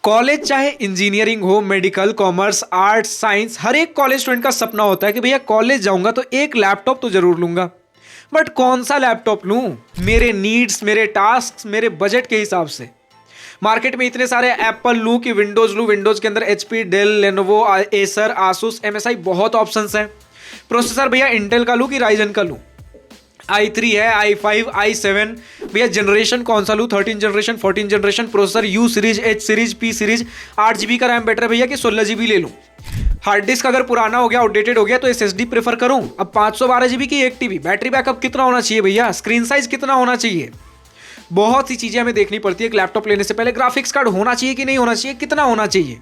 College चाहे engineering हो, medical, commerce, arts, science, हर एक कॉलेज स्टूडेंट का सपना होता है कि भैया कॉलेज जाऊंगा तो एक लैपटॉप तो जरूर लूंगा। बट कौन सा लैपटॉप लूं मेरे नीड्स, मेरे टास्क, मेरे बजट के हिसाब से। मार्केट में इतने सारे एप्पल लूं कि विंडोज लूं, विंडोज के अंदर HP, Dell, Lenovo, Acer, Asus, MSI, बहुत ऑप्शंस हैं। प्रोसेसर भैया इंटेल का लूं कि राइजन का लूं, i3 है, i5, i7, भैया जनरेशन कौन सा लूं, 13 generation, 14 generation, processor you series, H series, P series, 8 GB का रैम बेटर है भैया कि 16 GB ले लूं। हार्ड डिस्क अगर पुराना हो गया, आउटडेटेड हो गया तो SSD प्रेफर करूं। अब 512 GB की 1 TB, बैटरी बैकअप कितना होना चाहिए भैया, स्क्रीन साइज कितना होना चाहिए, बहुत सी चीजें हमें देखनी पड़ती है। एक लैपटॉप लेने से पहले ग्राफिक्स कार्ड होना चाहिए कि नहीं होना चाहिए, कितना होना चाहिए,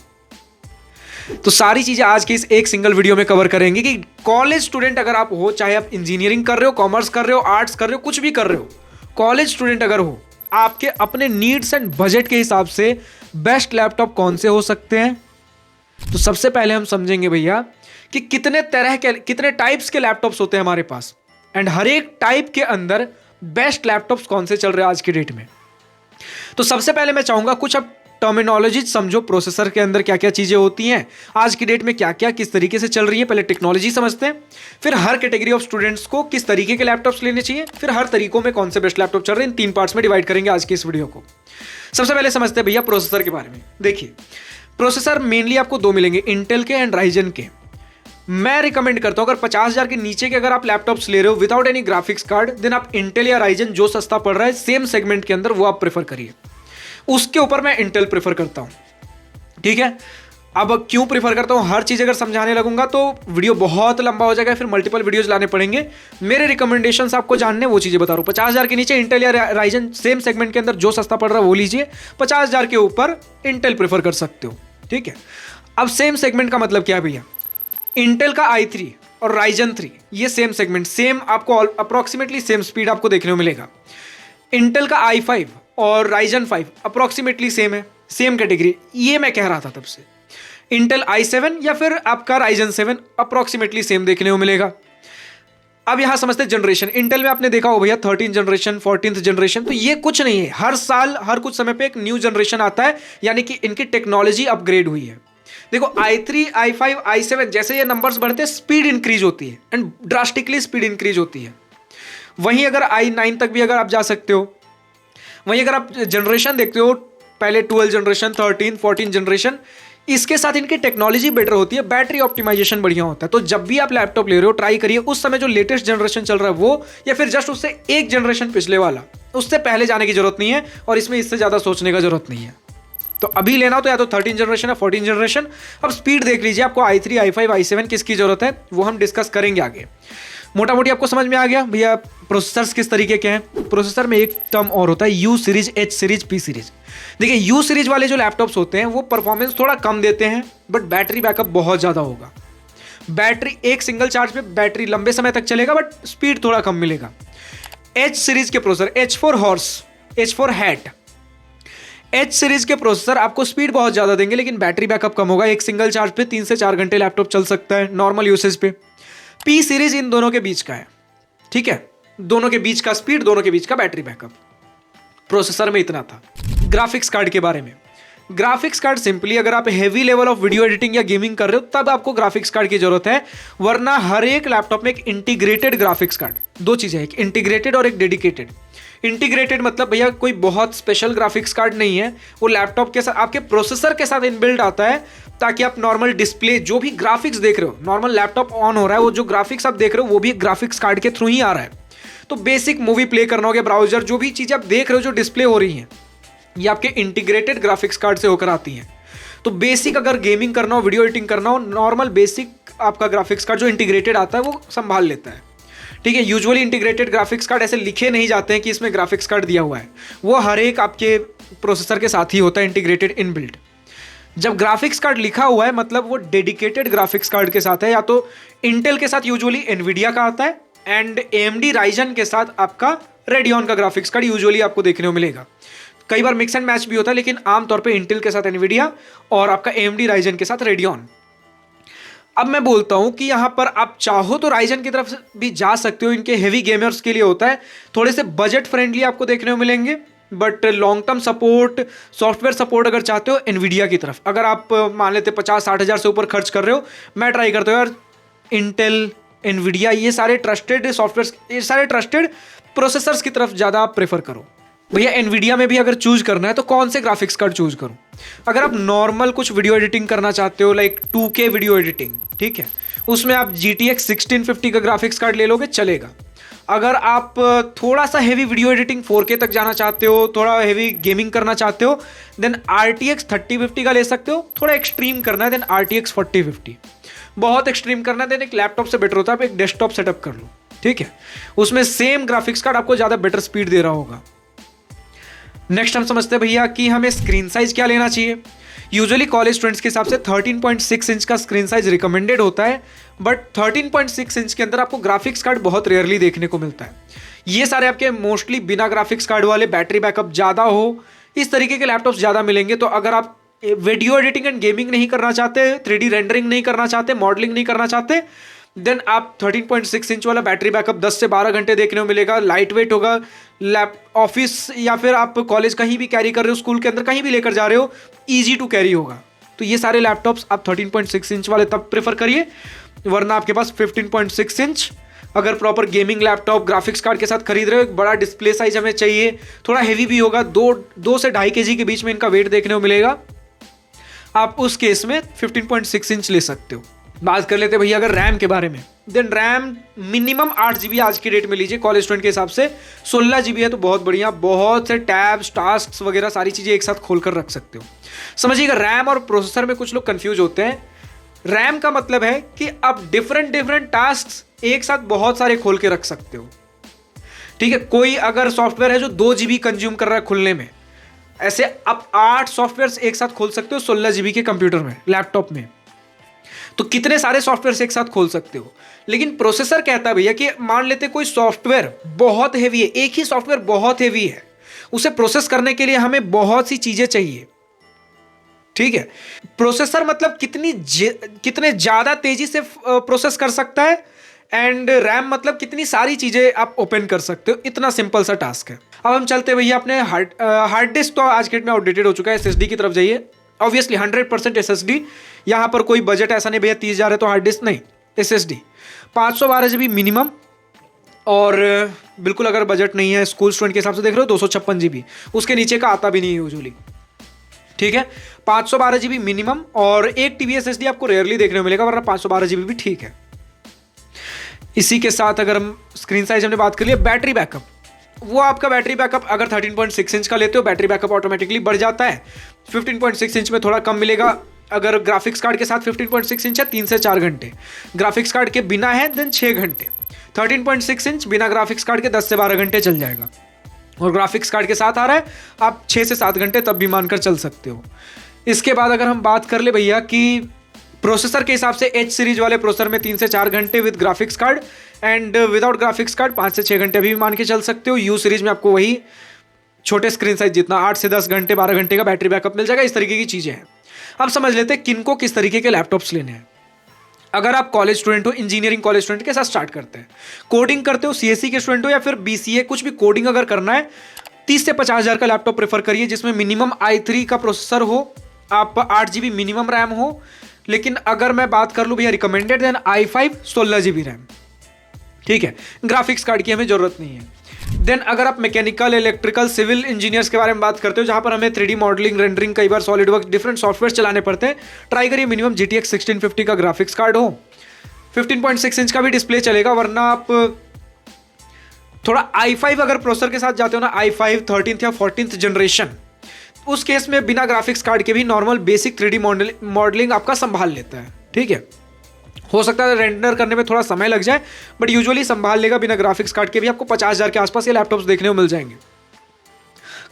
तो सारी चीजें आज के इस एक सिंगल वीडियो में कवर करेंगे कि कॉलेज स्टूडेंट अगर आप हो, चाहे आप इंजीनियरिंग कर रहे हो, कॉमर्स कर रहे हो, आर्ट्स कर रहे हो, कुछ भी कर रहे हो, कॉलेज स्टूडेंट अगर हो, आपके अपने नीड्स एंड बजट के हिसाब से बेस्ट लैपटॉप कौन से हो सकते हैं। तो सबसे पहले हम समझेंगे भैया कि कितने तरह के, कितने टाइप्स के लैपटॉप्स होते हैं हमारे पास, एंड हर एक टाइप के अंदर बेस्ट लैपटॉप्स कौन से चल रहे हैं आज की डेट में। तो सबसे पहले मैं चाहूंगा कुछ अब टर्मिनोलॉजी समझो, प्रोसेसर के अंदर क्या क्या चीजें होती हैं, आज की डेट में क्या क्या किस तरीके से चल रही है, पहले टेक्नोलॉजी समझते हैं, फिर हर कैटेगरी ऑफ स्टूडेंट्स को किस तरीके के लैपटॉप्स लेने चाहिए, फिर हर तरीकों में कौन से बेस्ट लैपटॉप चल रहे हैं। इन 3 पार्ट्स में डिवाइड करेंगे आज की इस वीडियो को। सबसे पहले समझते हैं भैया प्रोसेसर के बारे में। देखिए प्रोसेसर मेनली आपको 2 मिलेंगे, इंटेल के एंड राइजन के। मैं रिकमेंड करता हूं अगर 50,000 के नीचे के अगर आप लैपटॉप्स ले रहे हो without any graphics card, then आप इंटेल या राइजन जो सस्ता पड़ रहा है सेम सेगमेंट के अंदर वो आप प्रेफर करिए। उसके ऊपर मैं इंटेल प्रेफर करता हूं, ठीक है। अब क्यों प्रेफर करता हूं, हर चीज अगर समझाने लगूंगा तो वीडियो बहुत लंबा हो जाएगा, फिर मल्टीपल वीडियोस लाने पड़ेंगे। मेरे रिकमेंडेशंस आपको जानने वो चीजें बता रहा हूं। 50,000 के नीचे इंटेल या राइजन सेम सेगमेंट के अंदर जो सस्ता पड़ रहा है वो लीजिए, 50,000 के ऊपर इंटेल प्रेफर कर सकते हो, ठीक है। अब सेम सेगमेंट का मतलब क्या है भैया, इंटेल का i3 और राइजन 3 ये सेम सेगमेंट, सेम आपको अप्रोक्सीमेटली सेम स्पीड आपको देखने को मिलेगा। इंटेल का i5 और राइजन 5 अप्रोक्सीमेटली सेम है, सेम कैटेगरी, ये मैं कह रहा था तब से। इंटेल i7 या फिर आपका राइजन 7 अप्रोक्सीमेटली सेम देखने को मिलेगा। अब यहां समझते हैं जनरेशन। इंटेल में आपने देखा हो भैया 13 जनरेशन, 14th जनरेशन, तो ये कुछ नहीं है, हर साल हर कुछ समय पे एक न्यू जनरेशन आता है, यानी कि इनकी टेक्नोलॉजी अपग्रेड हुई है। देखो i3, i5, i7 जैसे ये नंबर्स बढ़ते हैं स्पीड इंक्रीज होती है, एंड ड्रास्टिकली स्पीड इंक्रीज होती है। वहीं अगर i9 तक भी अगर आप जा सकते हो, वहीं अगर आप जनरेशन देखते हो, पहले 12 जनरेशन, 13, 14 जनरेशन, इसके साथ इनकी टेक्नोलॉजी बेटर होती है, बैटरी ऑप्टिमाइजेशन बढ़िया होता है। तो जब भी आप लैपटॉप ले रहे हो ट्राई करिए उस समय जो लेटेस्ट जनरेशन चल रहा है वो, या फिर जस्ट उससे एक जनरेशन पिछले वाला, उससे पहले जाने की जरूरत नहीं है, और इसमें इससे ज्यादा सोचने का जरूरत नहीं है। तो अभी लेना हो तो या तो 13 जनरेशन या 14 जनरेशन। अब स्पीड देख लीजिए, आपको i3, i5, i7 किसकी जरूरत है वो हम डिस्कस करेंगे आगे। मोटा मोटी आपको समझ में आ गया भैया प्रोसेसर्स किस तरीके के हैं। प्रोसेसर में एक टर्म और होता है you series, H series, P series. देखिए यू सीरीज वाले जो लैपटॉप्स होते हैं वो परफॉर्मेंस थोड़ा कम देते हैं, बट बैटरी बैकअप बहुत ज्यादा होगा। बैटरी एक सिंगल चार्ज पे बैटरी लंबे समय तक चलेगा, बट स्पीड थोड़ा कम मिलेगा। एच सीरीज के processor, H for horse, H for hat, H series के प्रोसेसर आपको स्पीड बहुत ज्यादा देंगे लेकिन बैटरी बैकअप कम होगा। एक सिंगल चार्ज पे 3 से 4 घंटे लैपटॉप चल सकता है नॉर्मल यूसेज पे। पी सीरीज इन दोनों के बीच का है, ठीक है, दोनों के बीच का स्पीड, दोनों के बीच का बैटरी बैकअप। प्रोसेसर में इतना था। ग्राफिक्स कार्ड के बारे में, ग्राफिक्स कार्ड सिंपली अगर आप heavy level of video editing या गेमिंग कर रहे हो तब आपको ग्राफिक्स कार्ड की जरूरत है, वरना हर एक लैपटॉप में एक इंटीग्रेटेड ग्राफिक्स कार्ड, 2 चीजें हैं, एक इंटीग्रेटेड और एक डेडिकेटेड। इंटीग्रेटेड मतलब भैया कोई बहुत स्पेशल ग्राफिक्स कार्ड नहीं है, वो लैपटॉप के साथ आपके प्रोसेसर के साथ इनबिल्ट आता है, ताकि आप नॉर्मल डिस्प्ले जो भी ग्राफिक्स देख रहे हो, नॉर्मल लैपटॉप ऑन हो रहा है, वो जो ग्राफिक्स आप देख रहे हो वो भी ग्राफिक्स कार्ड के थ्रू ही आ रहा है। तो बेसिक मूवी प्ले करना हो गया, ब्राउजर, जो भी चीजें आप देख रहे हो जो डिस्प्ले हो रही हैं, ये आपके इंटीग्रेटेड ग्राफिक्स कार्ड से होकर आती हैं। तो बेसिक अगर गेमिंग करना हो, वीडियो एडिटिंग करना हो, नॉर्मल बेसिक आपका ग्राफिक्स कार्ड जो इंटीग्रेटेड आता है वो संभाल लेता है, ठीक है। यूजुअली इंटीग्रेटेड ग्राफिक्स कार्ड ऐसे लिखे नहीं जाते हैं कि इसमें ग्राफिक्स कार्ड दिया हुआ है, वो हर एक आपके प्रोसेसर के साथ ही होता है इंटीग्रेटेड इनबिल्ट। जब ग्राफिक्स कार्ड लिखा हुआ है मतलब वो डेडिकेटेड ग्राफिक्स कार्ड के साथ है, या तो इंटेल के साथ यूजुअली एनवीडिया का आता है, एंड एएमडी राइजन के साथ आपका रेडियन का ग्राफिक्स कार्ड यूजुअली आपको देखने को मिलेगा। कई बार मिक्स एंड मैच भी होता है, लेकिन आमतौर पे इंटेल के साथ एनवीडिया और आपका एएमडी राइजन के साथ रेडियन। अब मैं बोलता हूं कि यहां पर आप चाहो तो राइजन की तरफ भी जा सकते हो, इनके हेवी गेमर्स के लिए होता है, थोड़े से बजट फ्रेंडली आपको देखने को मिलेंगे, but long term support, software support अगर चाहते हो एनवीडिया की तरफ, अगर आप मान लेते 50-60 हज़ार से ऊपर खर्च कर रहे हो, मैं ट्राई करता हूँ यार इंटेल, एनवीडिया, ये सारे ट्रस्टेड सॉफ्टवेयर, ये सारे ट्रस्टेड प्रोसेसर्स की तरफ ज़्यादा आप प्रेफर करो। भैया एनवीडिया में भी अगर चूज करना है तो कौन से ग्राफिक्स कार्ड चूज करूं? अगर आप नॉर्मल कुछ वीडियो एडिटिंग करना चाहते हो, लाइक 2K वीडियो एडिटिंग, ठीक है, उसमें आप GTX 1650 का ग्राफिक्स कार्ड ले लोगे, चलेगा। अगर आप थोड़ा सा हेवी वीडियो एडिटिंग 4K तक जाना चाहते हो, थोड़ा हेवी गेमिंग करना चाहते हो, देन RTX 3050 का ले सकते हो। थोड़ा एक्सट्रीम करना है देन RTX 4050। बहुत एक्सट्रीम करना है देन एक लैपटॉप से बेटर होता है, आप एक डेस्कटॉप सेटअप कर लो, ठीक है, उसमें सेम ग्राफिक्स कार्ड आपको ज़्यादा बेटर स्पीड दे रहा होगा। नेक्स्ट हम समझते हैं भैया कि हमें स्क्रीन साइज क्या लेना चाहिए। यूजुअली कॉलेज स्टूडेंट्स के हिसाब से 13.6 इंच का स्क्रीन साइज रिकमेंडेड होता है, बट 13.6 इंच के अंदर आपको ग्राफिक्स कार्ड बहुत रेयरली देखने को मिलता है। ये सारे आपके मोस्टली बिना ग्राफिक्स कार्ड वाले, बैटरी बैकअप ज़्यादा हो, इस तरीके के लैपटॉप्स ज़्यादा मिलेंगे। तो अगर आप वीडियो एडिटिंग एंड गेमिंग नहीं करना चाहते, 3D रेंडरिंग नहीं करना चाहते, मॉडलिंग नहीं करना चाहते, देन आप 13.6 इंच वाला बैटरी बैकअप 10 से 12 घंटे देखने को मिलेगा, लाइट वेट होगा, लैप ऑफिस या फिर आप कॉलेज कहीं भी कैरी कर रहे हो, स्कूल के अंदर कहीं भी लेकर जा रहे हो, ईजी टू कैरी होगा। तो ये सारे लैपटॉप्स आप 13.6 इंच वाले तब प्रेफर करिए, वरना आपके पास 15.6 इंच अगर proper gaming laptop graphics card के साथ खरीद रहे हो, एक बड़ा डिस्प्ले साइज हमें चाहिए, थोड़ा हेवी भी होगा, 2 से 2.5 kg के बीच में इनका वेट देखने को मिलेगा, आप उस केस में 15.6 इंच ले सकते हो। बात कर लेते हैं भैया अगर रैम के बारे में, देन रैम मिनिमम 8 GB आज की डेट में लीजिए। कॉलेज स्टूडेंट के हिसाब से 16 GB है तो बहुत बढ़िया, बहुत से टैब्स, टास्क वगैरह सारी चीज़ें एक साथ खोल कर रख सकते हो। समझिएगा, रैम और प्रोसेसर में कुछ लोग कंफ्यूज होते हैं। रैम का मतलब है कि आप डिफरेंट टास्क एक साथ बहुत सारे खोल के रख सकते हो, ठीक है। कोई अगर सॉफ्टवेयर है जो 2 GB कंज्यूम कर रहा है खुलने में, ऐसे आप 8 सॉफ्टवेयर एक साथ खोल सकते हो 16 GB के कंप्यूटर में, लैपटॉप में, तो कितने सारे सॉफ्टवेयर एक साथ खोल सकते हो। लेकिन प्रोसेसर कहता है भैया कि मान लेते कोई सॉफ्टवेयर बहुत हेवी है, एक ही सॉफ्टवेयर बहुत हेवी है, उसे प्रोसेस करने के लिए हमें बहुत सी चीजें चाहिए, ठीक है। प्रोसेसर मतलब कितने ज्यादा तेजी से प्रोसेस कर सकता है, एंड रैम मतलब कितनी सारी चीजें आप ओपन कर सकते हो, इतना सिंपल सा टास्क है। अब हम चलते हैं भैया अपने हार्ड डिस्क तो आज के डेट में आउटडेटेड हो चुका है, SSD की तरफ जाइए। ऑब्वियसली 100% SSD, यहाँ पर कोई बजट ऐसा नहीं भैया 30,000 है तो हार्ड डिस्क नहीं, SSD 512 GB मिनिमम, और बिल्कुल अगर बजट नहीं है, स्कूल स्टूडेंट के हिसाब से देख रहे हो 256 GB, उसके नीचे का आता भी नहीं है यूजुअली, ठीक है। 512 GB मिनिमम, और 1 TB SSD आपको रेयरली देखने को मिलेगा, वरना 512 GB भी ठीक है। इसी के साथ अगर हम स्क्रीन साइज हमने बात कर लिया, बैटरी बैकअप, वो आपका बैटरी बैकअप अगर 13.6 इंच का लेते हो, बैटरी बैकअप ऑटोमेटिकली बढ़ जाता है। 15.6 इंच में थोड़ा कम मिलेगा। अगर ग्राफिक्स कार्ड के साथ 15.6 इंच है 3 से 4 घंटे, ग्राफिक्स कार्ड के बिना है देन 6 घंटे। 13.6 इंच बिना ग्राफिक्स कार्ड के 10 से 12 घंटे चल जाएगा, और ग्राफिक्स कार्ड के साथ आ रहा है आप 6 से 7 घंटे तब भी मानकर चल सकते हो। इसके बाद अगर हम बात कर ले भैया कि प्रोसेसर के हिसाब से H सीरीज वाले प्रोसेसर में 3 से 4 घंटे with graphics card, and without graphics card 5 से 6 घंटे अभी भी मान के चल सकते हो। U सीरीज में आपको वही छोटे स्क्रीन साइज जितना 8 से 10 घंटे 12 घंटे का बैटरी बैकअप मिल जाएगा। इस तरीके की चीज़ें हैं। अब समझ लेते हैं किनको किस तरीके के लैपटॉप्स लेने हैं। अगर आप कॉलेज स्टूडेंट हो, इंजीनियरिंग कॉलेज स्टूडेंट के साथ स्टार्ट करते हैं, कोडिंग करते हो, CSE के स्टूडेंट हो या फिर BCA, कुछ भी कोडिंग अगर करना है, 30 से 50,000 का लैपटॉप प्रेफर करिए जिसमें मिनिमम i3 का प्रोसेसर हो, आप 8 GB मिनिमम रैम हो। लेकिन अगर मैं बात कर लूँ भैया recommended, then i5 16 GB RAM, ठीक है। ग्राफिक्स कार्ड की हमें जरूरत नहीं है। देन अगर आप मैकेनिकल, इलेक्ट्रिकल, सिविल इंजीनियर्स के बारे में बात करते हो, जहां पर हमें 3D मॉडलिंग, रेंडरिंग, कई बार सॉलिड वर्क, डिफरेंट सॉफ्टवेयर चलाने पड़ते हैं, ट्राई करिए मिनिमम GTX 1650 का ग्राफिक्स कार्ड हो। 15.6 इंच का भी डिस्प्ले चलेगा, वरना आप थोड़ा i5 अगर प्रोसेसर के साथ जाते हो ना, i5 13th या 14th जनरेशन, उस केस में बिना ग्राफिक्स कार्ड के भी नॉर्मल बेसिक 3D मॉडलिंग आपका संभाल लेता है, ठीक है। हो सकता है रेंडर करने में थोड़ा समय लग जाए, बट यूजुअली संभाल लेगा बिना ग्राफिक्स कार्ड के भी। आपको 50,000 के आसपास ये लैपटॉप्स देखने को मिल जाएंगे।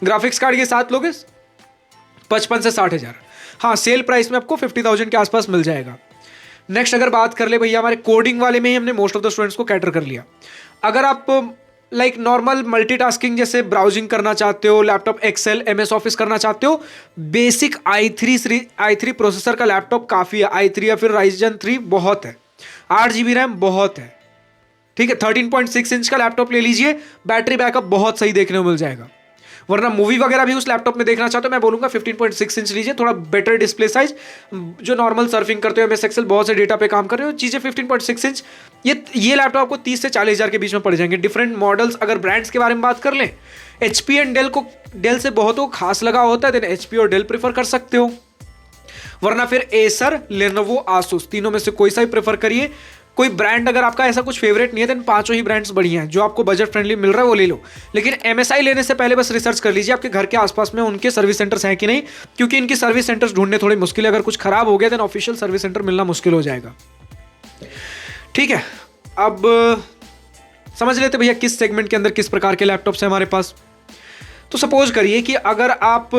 ग्राफिक्स कार्ड के साथ लोगे 55 से 60,000, हाँ सेल प्राइस में आपको 50,000 के आसपास मिल जाएगा। नेक्स्ट अगर बात कर ले भैया, हमारे कोडिंग वाले में ही हमने मोस्ट ऑफ द स्टूडेंट्स को कैटर कर लिया। अगर आप लाइक नॉर्मल मल्टीटास्किंग जैसे ब्राउजिंग करना चाहते हो, लैपटॉप एक्सेल, MS ऑफिस करना चाहते हो, बेसिक i3 प्रोसेसर का लैपटॉप काफ़ी है। i3 या फिर Ryzen 3 बहुत है, 8 GB रैम बहुत है, ठीक है। 13.6 इंच का लैपटॉप ले लीजिए, बैटरी बैकअप बहुत सही देखने को मिल जाएगा। वरना मूवी वगैरह भी उस लैपटॉप में देखना चाहते हो, मैं बोलूंगा 15.6 इंच लीजिए, थोड़ा बेटर डिस्प्ले साइज, जो नॉर्मल सर्फिंग करते हो, एमएस एक्सेल, बहुत से डेटा पे काम कर रहे हो, चीज़ें 15.6 इंच, ये लैपटॉप आपको 30 से 40 हज़ार के बीच में पड़ जाएंगे। डिफरेंट मॉडल्स, अगर ब्रांड्स के बारे में बात कर लें, एचपी एंड डेल से बहुत खास लगा होता है, देन एचपी और डेल प्रेफर कर सकते हो, वरना फिर एसर, लेनोवो, आसूस, तीनों में से कोई सा भी प्रेफर करिए। कोई ब्रांड अगर आपका ऐसा कुछ फेवरेट नहीं है, देन पांचों ही ब्रांड्स बढ़िया हैं, जो आपको बजट फ्रेंडली मिल रहा है वो ले लो। लेकिन एमएसआई लेने से पहले बस रिसर्च कर लीजिए आपके घर के आसपास में उनके सर्विस सेंटर्स हैं कि नहीं, क्योंकि इनकी सर्विस सेंटर्स ढूंढने थोड़ी मुश्किल है। अगर कुछ खराब हो गया देन ऑफिशियल सर्विस सेंटर मिलना मुश्किल हो जाएगा। ठीक है, अब समझ लेते भैया किस सेगमेंट के अंदर किस प्रकार के लैपटॉप्स हैं हमारे पास। तो सपोज करिए कि अगर आप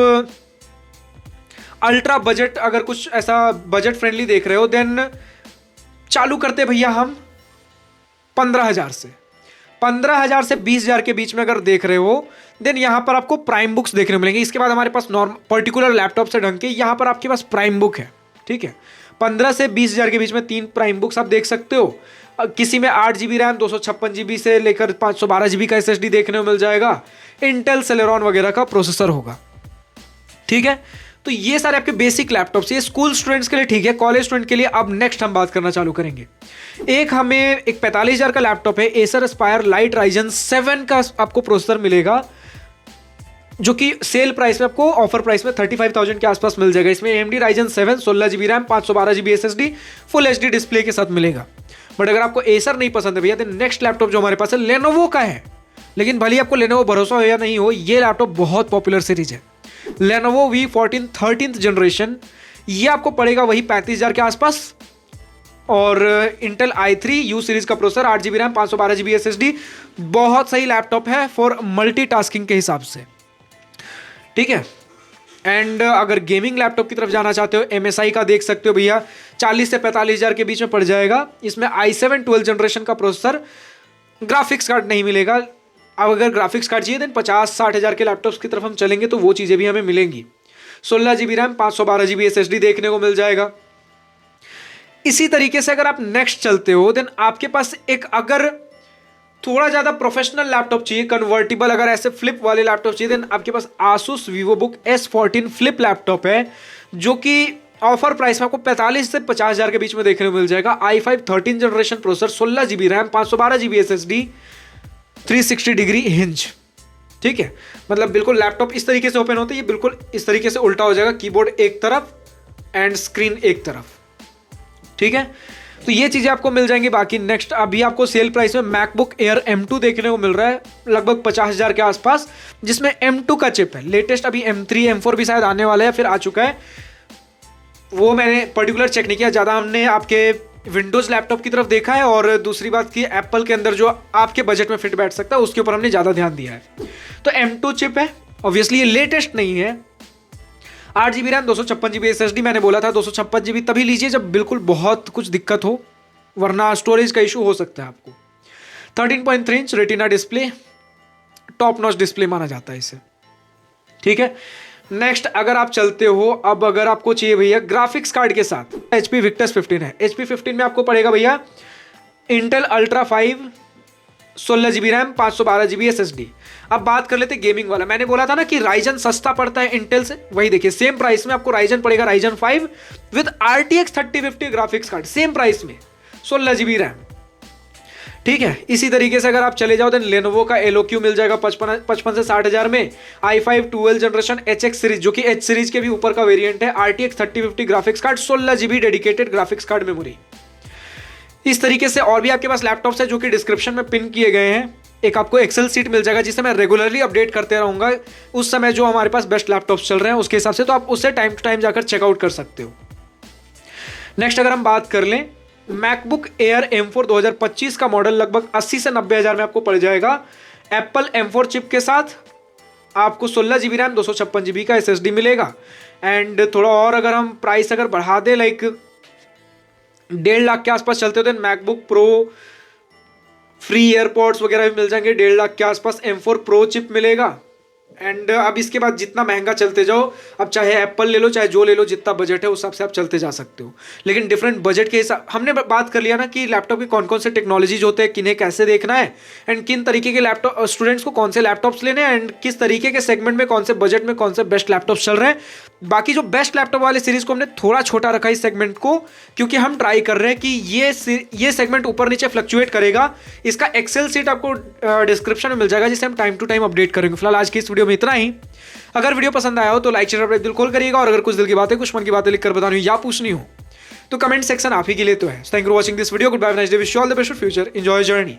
अल्ट्रा बजट, अगर कुछ ऐसा बजट फ्रेंडली देख रहे हो, देन चालू करते भैया हम 15,000 से। 15,000 से 20,000 के बीच में अगर देख रहे हो, देन यहां पर आपको प्राइम बुक्स देखने को मिलेंगे। इसके बाद हमारे पास नॉर्मल पर्टिकुलर लैपटॉप से ढंग के यहां पर आपके पास प्राइम बुक है। ठीक है, 15 से 20,000 के बीच में 3 प्राइम बुक्स आप देख सकते हो। किसी में 8 GB रैम, 256 GB से लेकर 512 GB का SSD देखने को मिल जाएगा। इंटेल सेलेरॉन वगैरह का प्रोसेसर होगा। ठीक है, तो ये सारे आपके बेसिक लैपटॉप्स, ये स्कूल स्टूडेंट्स के लिए ठीक है। कॉलेज स्टूडेंट के लिए अब नेक्स्ट हम बात करना चालू करेंगे। एक 45,000 का लैपटॉप है, एसर एस्पायर लाइट राइजन 7 का आपको प्रोसेसर मिलेगा, जो कि सेल प्राइस में आपको, ऑफर प्राइस में 35,000 के आसपास मिल जाएगा। इसमें AMD Ryzen 7, 16 GB RAM, 512 GB SSD, full HD display के साथ मिलेगा। बट अगर आपको एसर नहीं पसंद है भैया, तो नेक्स्ट लैपटॉप जो हमारे पास है लेनोवो का है। लेकिन भले आपको लेनोवो भरोसा हो या नहीं हो, ये लैपटॉप बहुत पॉपुलर सीरीज है। लेनोवो V14 13th जनरेशन, ये आपको पड़ेगा वही 35,000 के आसपास। और इंटेल i3 U सीरीज का processor, 8 GB RAM, 512 GB SSD, बहुत सही लैपटॉप है फॉर मल्टीटास्किंग के हिसाब से। ठीक है, एंड अगर गेमिंग लैपटॉप की तरफ जाना चाहते हो, MSI का देख सकते हो भैया, 40 से 45,000 के बीच में पड़ जाएगा। इसमें i7 12th जनरेशन का प्रोसेसर, ग्राफिक्स कार्ड नहीं मिलेगा। अब अगर ग्राफिक्स कार्ड चाहिए देन 50-60 हज़ार के लैपटॉप्स की तरफ हम चलेंगे तो वो चीज़ें भी हमें मिलेंगी। 16 GB रैम, 512 GB SSD देखने को मिल जाएगा। इसी तरीके से अगर आप नेक्स्ट चलते हो, देन आपके पास एक, अगर थोड़ा ज़्यादा प्रोफेशनल लैपटॉप चाहिए, कन्वर्टिबल, अगर ऐसे फ्लिप वाले लैपटॉप चाहिए, देन आपके पास Asus VivoBook S14 flip laptop है, जो कि ऑफर प्राइस में आपको 45 से 50,000 के बीच में देखने को मिल जाएगा। i5 13 generation processor, 16 GB RAM, 512 GB SSD, 360 degree hinge. ठीक है, मतलब बिल्कुल लैपटॉप इस तरीके से ओपन होता है, ये बिल्कुल इस तरीके से उल्टा हो जाएगा, कीबोर्ड एक तरफ एंड स्क्रीन एक तरफ। ठीक है, तो ये चीजें आपको मिल जाएंगी। बाकी नेक्स्ट अभी आपको सेल प्राइस में मैकबुक एयर M2 देखने को मिल रहा है, लगभग 50,000 के आसपास, जिसमें M2 का चिप है। लेटेस्ट अभी M3 M4 भी शायद आने वाला है, फिर आ चुका है, वो मैंने पर्टिकुलर चेक नहीं किया। ज़्यादा हमने आपके विंडोज़ लैपटॉप की तरफ देखा है, और दूसरी बात की एप्पल के अंदर जो आपके बजट में फिट बैठ सकता है उसके ऊपर हमने ज़्यादा ध्यान दिया है। तो M2 चिप है, ऑब्वियसली ये लेटेस्ट नहीं है। 8 GB रैम, 256 GB SSD, मैंने बोला था 256 GB तभी लीजिए जब बिल्कुल बहुत कुछ दिक्कत हो, वरना स्टोरेज का इशू हो सकता है आपको। 13.3 inch retina display, top notch display माना जाता है इसे। ठीक है, नेक्स्ट अगर आप चलते हो, अब अगर आपको चाहिए भैया ग्राफिक्स कार्ड के साथ, HP Victus 15 है। HP 15 में आपको पड़ेगा भैया Intel ultra 5, 16 GB RAM, 512 GB SSD। अब बात कर लेते गेमिंग वाला। मैंने बोला था ना कि राइजन सस्ता पड़ता है इंटेल से, वही देखिए सेम प्राइस में आपको राइजन पड़ेगा, Ryzen 5 with RTX 3050 graphics card, same price में, 16 GB रैम। ठीक है, इसी तरीके से अगर आप चले जाओ, देन लेनोवो का एलोक्यू मिल जाएगा 55 से 60,000 में। i5 12 जनरेशन HX सीरीज, जो कि H सीरीज के भी ऊपर का वेरिएंट है, RTX 3050 graphics card, 16 GB dedicated graphics card memory. इस तरीके से और भी आपके पास लैपटॉप्स है जो कि डिस्क्रिप्शन में पिन किए गए हैं। एक आपको एक्सेल सीट मिल जाएगा जिसे मैं रेगुलरली अपडेट करते रहूंगा, उस समय जो हमारे पास बेस्ट लैपटॉप्स चल रहे हैं उसके हिसाब से, तो आप उससे टाइम टू टाइम जाकर चेकआउट कर सकते हो। नेक्स्ट अगर हम बात कर लें, मैकबुक एयर M4 2025 का मॉडल लगभग 80 से 90 हज़ार में आपको पड़ जाएगा। एप्पल M4 चिप के साथ आपको 16 GB रैम, 256 GB का SSD मिलेगा। एंड थोड़ा और अगर हम प्राइस अगर बढ़ा दें, लाइक 1.5 लाख के आसपास चलते हो, तो मैकबुक प्रो फ्री एयरपॉड्स वगैरह भी मिल जाएंगे 1.5 लाख के आसपास। M4 प्रो चिप मिलेगा एंड अब इसके बाद जितना महंगा चलते जाओ, अब चाहे एप्पल ले लो चाहे जो ले लो, जितना बजट है उस हिसाब से आप चलते जा सकते हो। लेकिन डिफरेंट बजट के हिसाब हमने बात कर लिया ना कि लैपटॉप के कौन कौन से टेक्नोलॉजीज होते हैं, किन्हें कैसे देखना है एंड किन तरीके के लैपटॉप स्टूडेंट्स को कौन से लैपटॉप्स लेने हैं एंड किस तरीके के सेगमेंट में कौन से बजट में कौन से बेस्ट लैपटॉप्स चल रहे हैं। बाकी जो बेस्ट लैपटॉप वाले सीरीज को हमने थोड़ा छोटा रखा इस सेगमेंट को, क्योंकि हम ट्राई कर रहे हैं कि ये सेगमेंट ऊपर नीचे फ्लक्चुएट करेगा। इसका एक्सेल सीट आपको डिस्क्रिप्शन में मिल जाएगा, जिसे हम टाइम टू टाइम अपडेट करेंगे। फिलहाल आज की इस वीडियो में इतना ही। अगर वीडियो पसंद आया हो तो लाइक शेयर दिल खोल करिएगा, और अगर कुछ दिल की बातें कुछ मन की बातें लिखकर बतानी हो या पूछनी हो तो कमेंट सेक्शन आप ही के लिए तो है। Thank you for watching this video. Good bye, nice day, wish you all the best for future, enjoy journey.